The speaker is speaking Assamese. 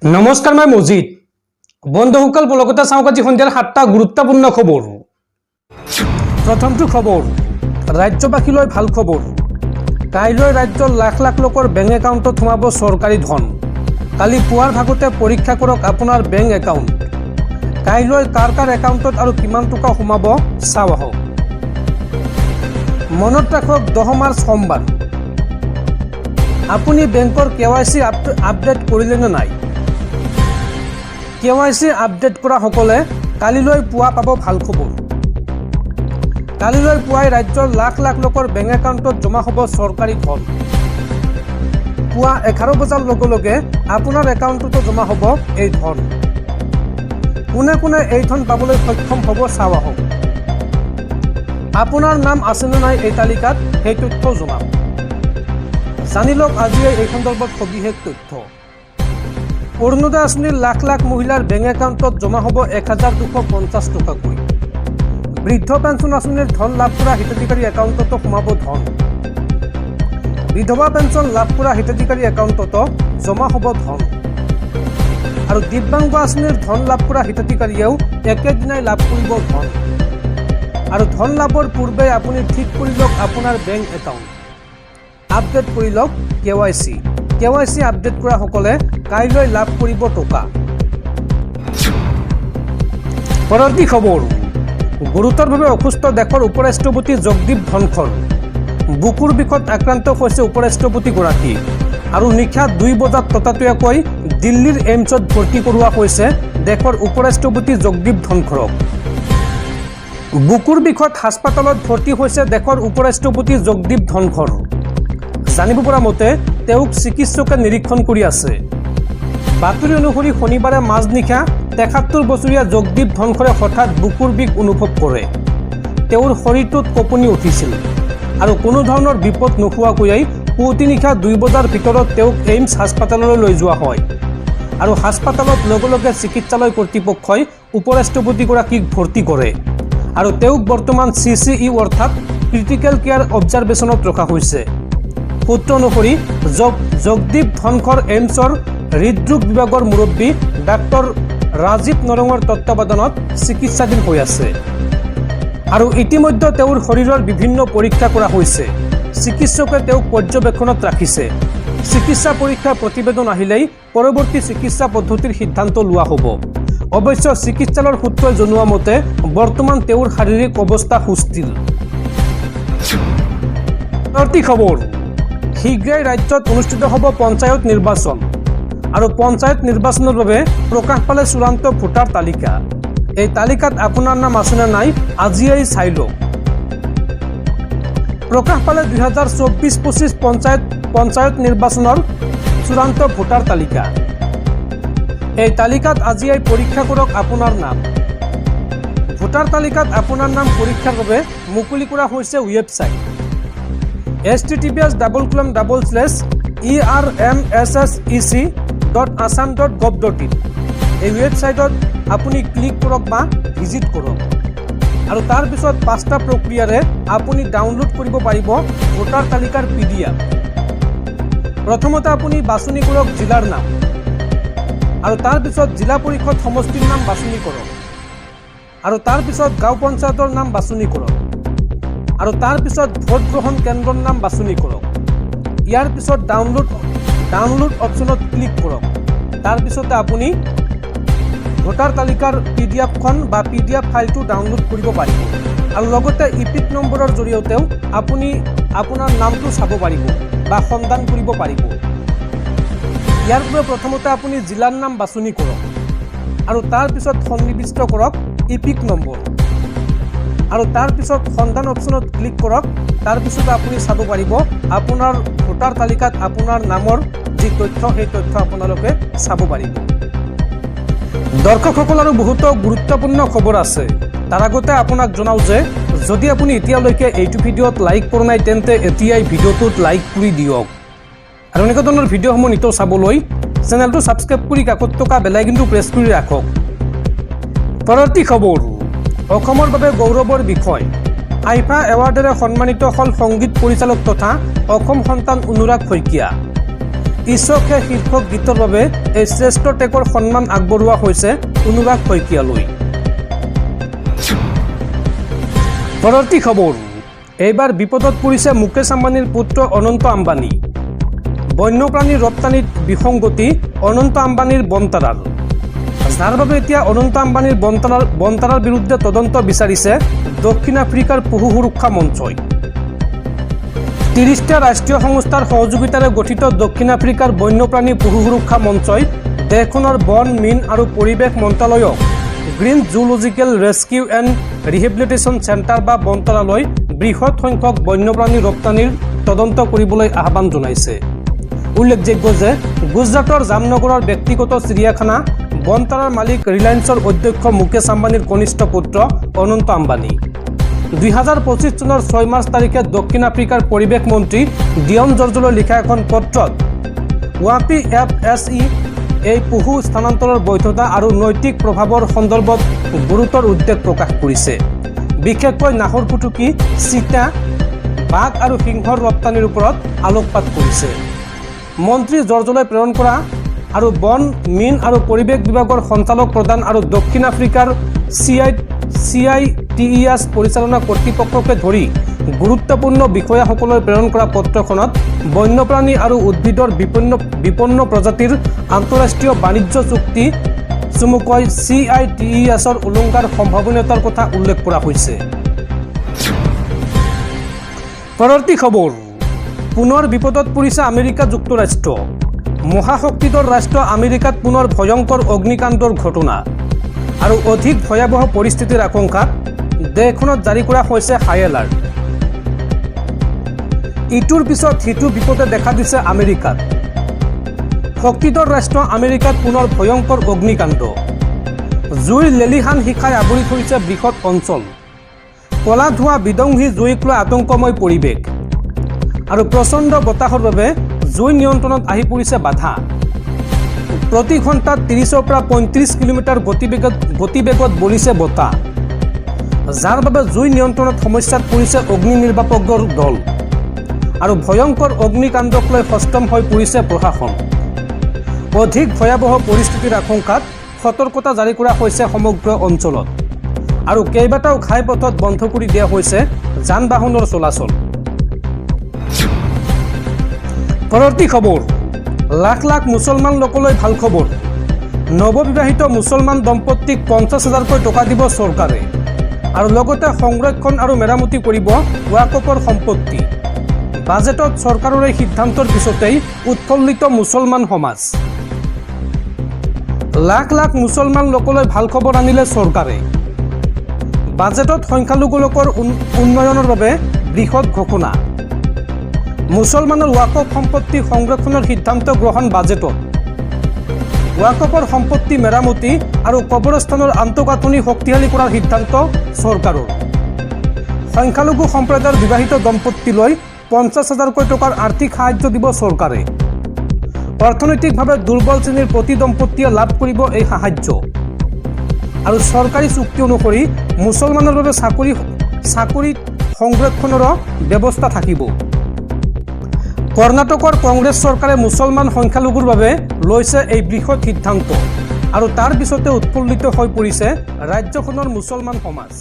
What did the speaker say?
নমস্কাৰ, মই মজিদ। বন্ধুসকল, বলকতা চাওক আজি সন্ধিয়াৰ 7টা গুৰুত্বপূৰ্ণ খবৰ। প্ৰথমটো খবৰ, ৰাজ্যবাসীলৈ ভাল খবৰ। কাইলৈ ৰাজ্যৰ লাখ লাখ লোকৰ বেংক একাউণ্টত সোমাব চৰকাৰী ধন। কালি পুৱাৰ ভাগতে পৰীক্ষা কৰক আপোনাৰ বেংক একাউণ্ট। কাইলৈ কাৰ কাৰ একাউণ্টত আৰু কিমান টকা সোমাব চাওঁ আহক। মনত ৰাখক 10 মাৰ্চ সোমবাৰ। আপুনি বেংকৰ KYC আপডেট কৰিলে নে নাই? KYC আপডেট কৰা সকলে কালিলৈ পুৱা পাব ভাল খবৰ। কালিলৈ পুৱাই ৰাজ্যৰ লাখ লাখ লোকৰ বেংক একাউণ্টত জমা হ'ব চৰকাৰী ধন। পুৱা 11 বজাৰ লগে লগে আপোনাৰ একাউণ্টতো জমা হ'ব এই ধন। কোনে কোনে এই ধন পাবলৈ সক্ষম হ'ব চাওঁ আহক। আপোনাৰ নাম আছেনে নাই এই তালিকাত সেই তথ্য জনাওক। জানি লওক আজিয়ে এই সন্দৰ্ভত সবিশেষ তথ্য। অৰুণোদয় আঁচনিৰ লাখ লাখ মহিলাৰ বেংক একাউণ্টত জমা হ'ব 1250 টকাকৈ। বৃদ্ধ পেঞ্চন আঁচনিৰ ধন লাভ কৰা হিতাধিকাৰী একাউণ্টতো সোমাব ধন। বিধৱা পেঞ্চন লাভ কৰা হিতাধিকাৰী একাউণ্টতো জমা হ'ব ধন। আৰু দিব্যাংগ আঁচনিৰ ধন লাভ কৰা হিতাধিকাৰীয়েও একেদিনাই লাভ কৰিব ধন। আৰু ধন লাভৰ পূৰ্বে আপুনি ঠিক কৰি লওক আপোনাৰ বেংক একাউণ্ট। আপডেট কৰি লওক KYC আপডেট কৰা সকলে কাইলৈ লাভ কৰিব টকা। পৰৱৰ্তী খবৰ, গুৰুতৰভাৱে অসুস্থ দেশৰ উপৰাষ্ট্ৰপতি জগদীপ ধনখৰ। বুকুৰ বিষত আক্ৰান্ত হৈছে উপৰাষ্ট্ৰপতিগৰাকী আৰু নিশা 2 বজাত ততাতৈয়াকৈ দিল্লীৰ এইমছত ভৰ্তি কৰোৱা হৈছে দেশৰ উপৰাষ্ট্ৰপতি জগদীপ ধনখৰক। বুকুৰ বিষত হাস্পাতালত ভৰ্তি হৈছে দেশৰ উপৰাষ্ট্ৰপতি জগদীপ ধনখৰ। জানিব পৰা মতে তেওঁক চিকিৎসকে নিৰীক্ষণ কৰি আছে। বাতৰি অনুসৰি শনিবাৰে মাজনিশা 73 বছৰীয়া জগদীপ ধনখৰে হঠাৎ বুকুৰ বিষ অনুভৱ কৰে। তেওঁৰ শৰীৰটোত কঁপনি উঠিছিল আৰু কোনো ধৰণৰ বিপদ নোহোৱাকৈয়ে পুৱতি নিশা 2 বজাৰ ভিতৰত তেওঁক এইমছ হাস্পাতাললৈ লৈ যোৱা হয়। আৰু হাস্পাতালত লগে লগে চিকিৎসালয় কৰ্তৃপক্ষই উপৰাষ্ট্ৰপতিগৰাকীক ভৰ্তি কৰে আৰু তেওঁক বৰ্তমান CCU অৰ্থাৎ ক্ৰিটিকেল কেয়াৰ অবজাৰভেশ্যনত ৰখা হৈছে। সূত্ৰ অনুসৰি জগদীপ ধনখৰ এইমছৰ হৃদৰোগ বিভাগৰ মুৰব্বী ডাক্তৰ ৰাজীৱ নৰঙৰ তত্বাৱধানত চিকিৎসাধীন হৈ আছে। আৰু ইতিমধ্যে তেওঁৰ শৰীৰৰ বিভিন্ন পৰীক্ষা কৰা হৈছে। চিকিৎসকে তেওঁক পৰ্যবেক্ষণত ৰাখিছে। চিকিৎসা পৰীক্ষাৰ প্ৰতিবেদন আহিলেই পৰৱৰ্তী চিকিৎসা পদ্ধতিৰ সিদ্ধান্ত লোৱা হ'ব। অৱশ্যে চিকিৎসালয়ৰ সূত্ৰই জনোৱা মতে বৰ্তমান তেওঁৰ শাৰীৰিক অৱস্থা সুস্থিৰ। পৰৱৰ্তী খবৰ, শীঘ্ৰেই ৰাজ্যত অনুষ্ঠিত হ'ব পঞ্চায়ত নিৰ্বাচন আৰু পঞ্চায়ত নিৰ্বাচনৰ বাবে প্ৰকাশ পালে চূড়ান্ত ভোটাৰ তালিকা। এই তালিকাত আপোনাৰ নাম আছেনে নাই আজিয়েই চাই লওক। প্ৰকাশ পালে 2024-25 পঞ্চায়ত নিৰ্বাচনৰ চূড়ান্ত ভোটাৰ তালিকা। এই তালিকাত আজিয়েই পৰীক্ষা কৰক আপোনাৰ নাম। ভোটাৰ তালিকাত আপোনাৰ নাম পৰীক্ষাৰ বাবে মুকলি কৰা হৈছে ৱেবছাইট https://ermssec.assam.gov.in। এই ৱেবছাইটত আপুনি ক্লিক কৰক বা ভিজিট কৰক আৰু তাৰপিছত 5টা প্ৰক্ৰিয়াৰে আপুনি ডাউনলোড কৰিব পাৰিব ভোটাৰ তালিকাৰ PDF। প্ৰথমতে আপুনি বাছনি কৰক জিলাৰ নাম আৰু তাৰপিছত জিলা পৰিষদ সমষ্টিৰ নাম বাছনি কৰক আৰু তাৰপিছত গাঁও পঞ্চায়তৰ নাম বাছনি কৰক আৰু তাৰপিছত ভোট গ্ৰহণ কেন্দ্ৰৰ নাম বাছনি কৰক। ইয়াৰ পিছত ডাউনলোড অপশ্যনত ক্লিক কৰক। তাৰপিছতে আপুনি ভোটাৰ তালিকাৰ PDFখন বা PDF ফাইলটো ডাউনলোড কৰিব পাৰিব আৰু লগতে ইপিক নম্বৰৰ জৰিয়তেও আপুনি আপোনাৰ নামটো চাব পাৰিব বা সন্ধান কৰিব পাৰিব। ইয়াৰ বাবে প্ৰথমতে আপুনি জিলাৰ নাম বাছনি কৰক আৰু তাৰপিছত সন্নিৱিষ্ট কৰক ইপিক নম্বৰ আৰু তাৰপিছত সন্ধান অপশ্যনত ক্লিক কৰক। তাৰপিছত আপুনি চাব পাৰিব আপোনাৰ ভোটাৰ তালিকাত আপোনাৰ নামৰ যি তথ্য সেই তথ্য আপোনালোকে চাব পাৰিব। দৰ্শকসকল, আৰু বহুতো গুৰুত্বপূৰ্ণ খবৰ আছে। তাৰ আগতে আপোনাক জনাওঁ যে যদি আপুনি এতিয়ালৈকে এইটো ভিডিঅ'ত লাইক কৰা নাই তেন্তে এতিয়াই ভিডিঅ'টোত লাইক কৰি দিয়ক আৰু এনেকুৱা ধৰণৰ ভিডিঅ'সমূহ নিতৌ চাবলৈ চেনেলটো ছাবস্ক্ৰাইব কৰি কাষত থকা বেল আইকনটো প্ৰেছ কৰি ৰাখক। পৰৱৰ্তী খবৰ, অসমৰ বাবে গৌৰৱৰ বিষয়। আইফা এৱাৰ্ডেৰে সন্মানিত হ'ল সংগীত পৰিচালক তথা অসম সন্তান অনুৰাগ শইকীয়া। ইছকে শীৰ্ষক গীতৰ বাবে এই শ্ৰেষ্ঠ টেকৰ সন্মান আগবঢ়োৱা হৈছে অনুৰাগ শইকীয়ালৈ। পৰৱৰ্তী খবৰ, এইবাৰ বিপদত পৰিছে মুকেশ আম্বানীৰ পুত্ৰ অনন্ত আম্বানী। বন্যপ্ৰাণী ৰপ্তানিত বিসংগতি অনন্ত আম্বানীৰ বনতাৰাৰ, যাৰ বাবে এতিয়া অনন্ত আম্বানীৰ বনতাৰাৰ বিৰুদ্ধে তদন্ত বিচাৰিছে দক্ষিণ আফ্ৰিকাৰ পশু সুৰক্ষা মঞ্চই। 30টা ৰাষ্ট্ৰীয় সংস্থাৰ সহযোগিতাৰে গঠিত দক্ষিণ আফ্ৰিকাৰ বন্যপ্ৰাণী পশু সুৰক্ষা মঞ্চই দেশখনৰ বন, মীন আৰু পৰিৱেশ মন্ত্ৰালয়ক green zoological rescue and rehabilitation centre বা বনতাৰালৈ বৃহৎ সংখ্যক বন্যপ্ৰাণী ৰপ্তানিৰ তদন্ত কৰিবলৈ আহ্বান জনাইছে। উল্লেখযোগ্য যে গুজৰাটৰ জামনগৰৰ ব্যক্তিগত চিৰিয়াখানা বনতাৰাৰ মালিক ৰিলায়েন্সৰ অধ্যক্ষ মুকেশ আম্বানীৰ কনিষ্ঠ পুত্ৰ অনন্ত আম্বানী। 2025 চনৰ 6 মাৰ্চ তাৰিখে দক্ষিণ আফ্ৰিকাৰ পৰিৱেশ মন্ত্ৰী ডিয়ন জৰ্জলৈ লিখা এখন পত্ৰত WAPFSE এই পশু স্থানান্তৰৰ বৈধতা আৰু নৈতিক প্ৰভাৱৰ সন্দৰ্ভত গুৰুতৰ উদ্বেগ প্ৰকাশ কৰিছে। বিশেষকৈ নাহৰ ফুটুকী, চিতা, বাঘ আৰু সিংহৰ ৰপ্তানিৰ ওপৰত আলোকপাত কৰিছে। মন্ত্ৰী জৰ্জলৈ প্ৰেৰণ কৰা আৰু বন, মীন আৰু পৰিৱেশ বিভাগৰ সঞ্চালক প্ৰধান আৰু দক্ষিণ আফ্ৰিকাৰ CITES পৰিচালনা কৰ্তৃপক্ষকে ধৰি গুৰুত্বপূৰ্ণ বিষয়াসকললৈ প্ৰেৰণ কৰা পত্ৰখনত বন্যপ্ৰাণী আৰু উদ্ভিদৰ বিপন্ন প্ৰজাতিৰ আন্তঃৰাষ্ট্ৰীয় বাণিজ্য চুক্তি চমুকৈ CITESৰ উলংঘাৰ সম্ভাৱনীয়তাৰ কথা উল্লেখ কৰা হৈছে। পৰৱৰ্তী খবৰ, পুনৰ বিপদত পৰিছে আমেৰিকা যুক্তৰাষ্ট্ৰ। মহাশক্তিধৰ ৰাষ্ট্ৰ আমেৰিকাত পুনৰ ভয়ংকৰ অগ্নিকাণ্ডৰ ঘটনা আৰু অধিক ভয়াৱহ পৰিস্থিতিৰ আশংকাত দেশখনত জাৰি কৰা হৈছে হাই এলাৰ্ট। ইটোৰ পিছত সিটো বিপদে দেখা দিছে আমেৰিকাত। শক্তিধৰ ৰাষ্ট্ৰ আমেৰিকাত পুনৰ ভয়ংকৰ অগ্নিকাণ্ড। জুইৰ লেলিহান শিখাই আৱৰি ধৰিছে বৃহৎ অঞ্চল। কলা ধোঁৱা, বিধ্বংসী জুইক লৈ আতংকময় পৰিৱেশ আৰু প্ৰচণ্ড বতাহৰ বাবে জুই নিয়ন্ত্ৰণত আহি পৰিছে বাধা। প্ৰতি ঘণ্টাত 30ৰ পৰা 35 কিলোমিটাৰ গতিবেগত বলিছে বতাহ, যাৰ বাবে জুই নিয়ন্ত্ৰণত সমস্যাত পৰিছে অগ্নি নিৰ্বাপকৰ দল আৰু ভয়ংকৰ অগ্নিকাণ্ডক লৈ সষ্টম হৈ পৰিছে প্ৰশাসন। অধিক ভয়াৱহ পৰিস্থিতিৰ আশংকাত সতৰ্কতা জাৰি কৰা হৈছে সমগ্ৰ অঞ্চলত আৰু কেইবাটাও ঘাইপথত বন্ধ কৰি দিয়া হৈছে যান বাহনৰ চলাচল। পৰৱৰ্তী খবৰ, লাখ লাখ মুছলমান লোকলৈ ভাল খবৰ। নৱবিবাহিত মুছলমান দম্পতীক 50,000কৈ টকা দিব চৰকাৰে আৰু লগতে সংৰক্ষণ আৰু মেৰামতি কৰিব ৱাকফৰ সম্পত্তি। বাজেটত চৰকাৰৰ এই সিদ্ধান্তৰ পিছতেই উৎফুল্লিত মুছলমান সমাজ। লাখ লাখ মুছলমান লোকলৈ ভাল খবৰ আনিলে চৰকাৰে। বাজেটত সংখ্যালঘু লোকৰ উন্নয়নৰ বাবে বৃহৎ ঘোষণা। মুছলমানৰ ৱাকফ সম্পত্তি সংৰক্ষণৰ সিদ্ধান্ত গ্ৰহণ বাজেটত। ৱাকফৰ সম্পত্তি মেৰামতি আৰু কবৰস্থানৰ আন্তঃগাঁথনি শক্তিশালী কৰাৰ সিদ্ধান্ত চৰকাৰৰ। সংখ্যালঘু সম্প্ৰদায়ৰ বিবাহিত দম্পতীলৈ 50,000কৈ টকাৰ আৰ্থিক সাহায্য দিব চৰকাৰে। অৰ্থনৈতিকভাৱে দুৰ্বল শ্ৰেণীৰ প্ৰতি দম্পতীয়ে লাভ কৰিব এই সাহায্য আৰু চৰকাৰী চুক্তি অনুসৰি মুছলমানৰ বাবে চাকৰিত সংৰক্ষণৰো ব্যৱস্থা থাকিব। কৰ্ণাটকৰ কংগ্ৰেছ চৰকাৰে মুছলমান সংখ্যালঘুৰ বাবে লৈছে এই বৃহৎ সিদ্ধান্ত আৰু তাৰ পিছতে উৎফুল্লিত হৈ পৰিছে ৰাজ্যখনৰ মুছলমান সমাজ।